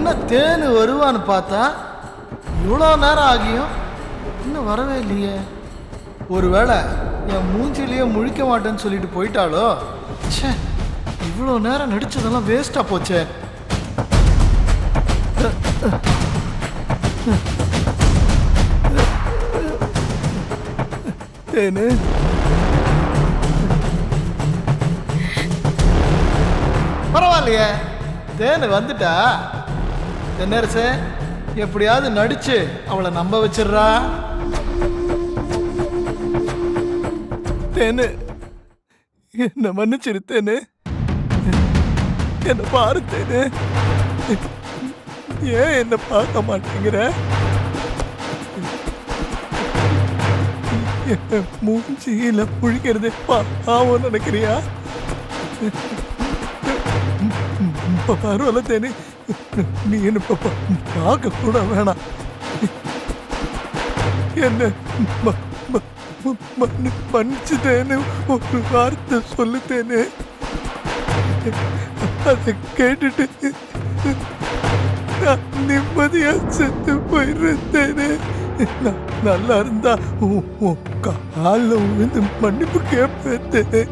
என்ன தேனு வருவான்னு பார்த்தா இவ்வளோ நேரம் ஆகியும் இன்னும் வரவே இல்லையே. ஒருவேளை என் மூஞ்சிலேயே முழிக்க மாட்டேன்னு சொல்லிட்டு போயிட்டாலோ. ச்சே, இவ்வளோ நேரம் நடிச்சதெல்லாம் வேஸ்டா போச்சே. தேனு, பரவாயில்லையே, தேனு வந்துட்டா. தென்னரசே, எப்படியாவது நடிச்சு அவளை நம்ப வச்சிடுறா. தேனு, என்ன மன்னிச்சிரு தேனு, என்ன பாரு தேனு. ஏன் என்ன பார்க்க மாட்டேங்கிற? மூஞ்சியில புழிக்கிறது பாவம் நினைக்கிறியா? பரவாயில்ல தேனு, நீ என்ன பார்க்க கூட வேணாம். என்ன மன்னிச்சுட்டேன்னு ஒரு வார்த்தை சொல்லுத்தேன்னு. அதை கேட்டுட்டு நான் நிம்மதியா செத்து போயிடுறேன்னு. நல்லா இருந்தா காலில் விழுந்து மன்னிப்பு கேட்பேன்.